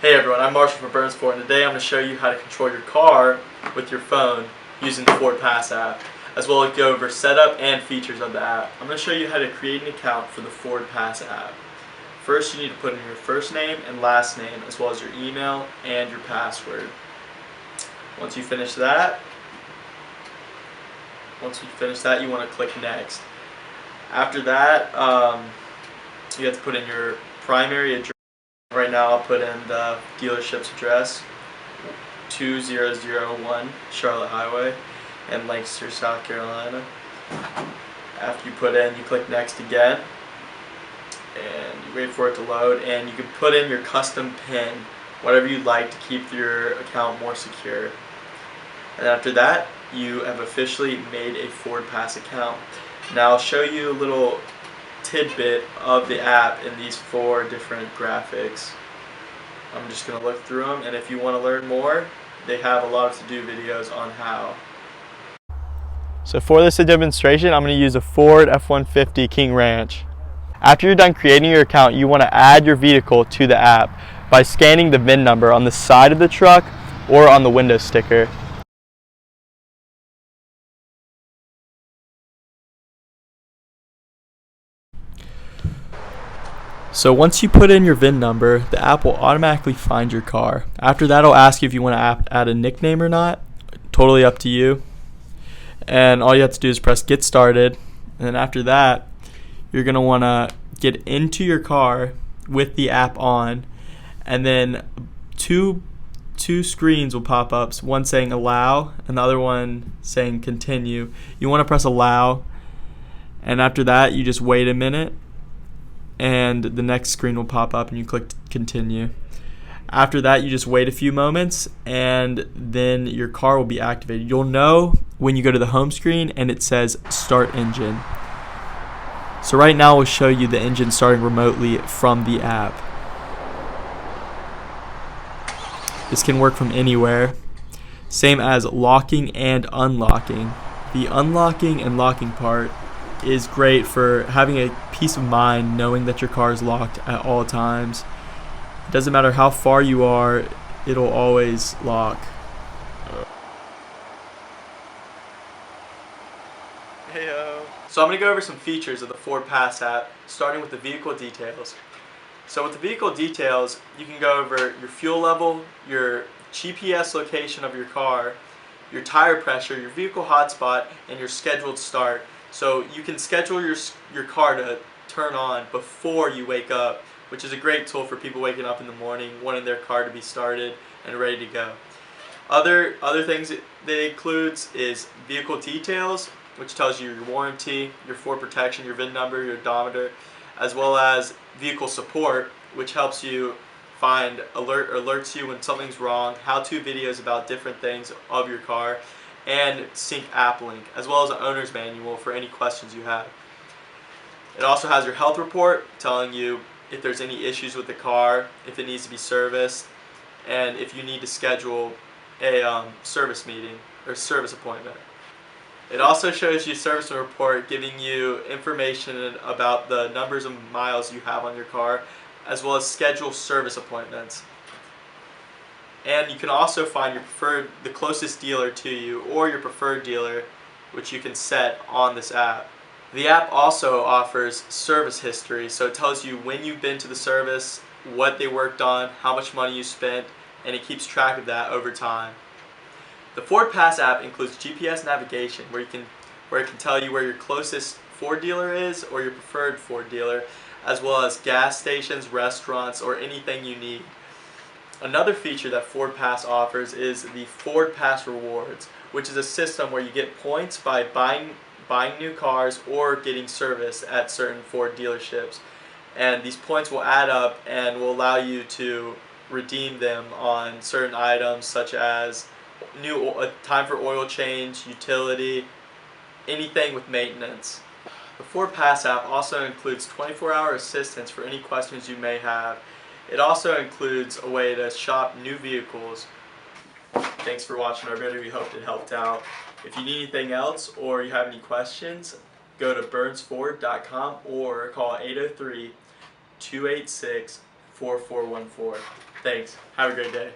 Hey everyone, I'm Marshall from Burns Ford, and today I'm going to show you how to control your car with your phone using the Ford Pass app, as well as go over setup and features of the app. I'm going to show you how to create an account for the Ford Pass app. First, you need to put in your first name and last name, as well as your email and your password. Once you finish that, you want to click Next. After that, you have to put in your primary address. Right now I'll put in the dealership's address, 2001 Charlotte Hwy in Lancaster, South Carolina. After you put in, you click Next again, and you wait for it to load, and you can put in your custom PIN, whatever you'd like to keep your account more secure. And after that, you have officially made a Ford Pass account. Now I'll show you a little tidbit of the app in these 4 different graphics. I'm just going to look through them, and if you want to learn more, they have a lot of to-do videos on how. So for this demonstration, I'm going to use a Ford F-150 King Ranch. After you're done creating your account, you want to add your vehicle to the app by scanning the VIN number on the side of the truck or on the window sticker. So once you put in your VIN number, the app will automatically find your car. After that, it'll ask you if you want to add a nickname or not. Totally up to you. And all you have to do is press Get Started. And then after that, you're going to want to get into your car with the app on. And then two screens will pop up, one saying Allow and the other one saying Continue. You want to press Allow. And after that, you just wait a minute, and the next screen will pop up and you click Continue. After that, you just wait a few moments, and then your car will be activated. You'll know when you go to the home screen and it says Start Engine. So right now we'll show you the engine starting remotely from the app. This can work from anywhere. Same as locking and unlocking. The unlocking and locking part is great for having a peace of mind knowing that your car is locked at all times. It doesn't matter how far you are, it'll always lock. Heyo. So I'm going to go over some features of the Ford Pass app, starting with the vehicle details. So with the vehicle details, you can go over your fuel level, your GPS location of your car, your tire pressure, your vehicle hotspot, and your scheduled start. So you can schedule your car to turn on before you wake up, which is a great tool for people waking up in the morning, wanting their car to be started and ready to go. Other things that it includes is vehicle details, which tells you your warranty, your Ford protection, your VIN number, your odometer, as well as vehicle support, which helps you find alerts you when something's wrong, how-to videos about different things of your car, and sync app link, as well as an owner's manual for any questions you have. It also has your health report telling you if there's any issues with the car, if it needs to be serviced, and if you need to schedule a service meeting or service appointment. It also shows you a service report giving you information about the numbers of miles you have on your car, as well as schedule service appointments. And you can also find the closest dealer to you, or your preferred dealer, which you can set on this app. The app also offers service history, so it tells you when you've been to the service, what they worked on, how much money you spent, and it keeps track of that over time. The Ford Pass app includes GPS navigation, where it can tell you where your closest Ford dealer is or your preferred Ford dealer, as well as gas stations, restaurants, or anything you need. Another feature that Ford Pass offers is the Ford Pass Rewards, which is a system where you get points by buying new cars or getting service at certain Ford dealerships. And these points will add up and will allow you to redeem them on certain items such as time for oil change, utility, anything with maintenance. The Ford Pass app also includes 24-hour assistance for any questions you may have. It also includes a way to shop new vehicles. Thanks for watching our video. We hope it helped out. If you need anything else or you have any questions, go to burnsford.com or call 803-286-4414. Thanks. Have a great day.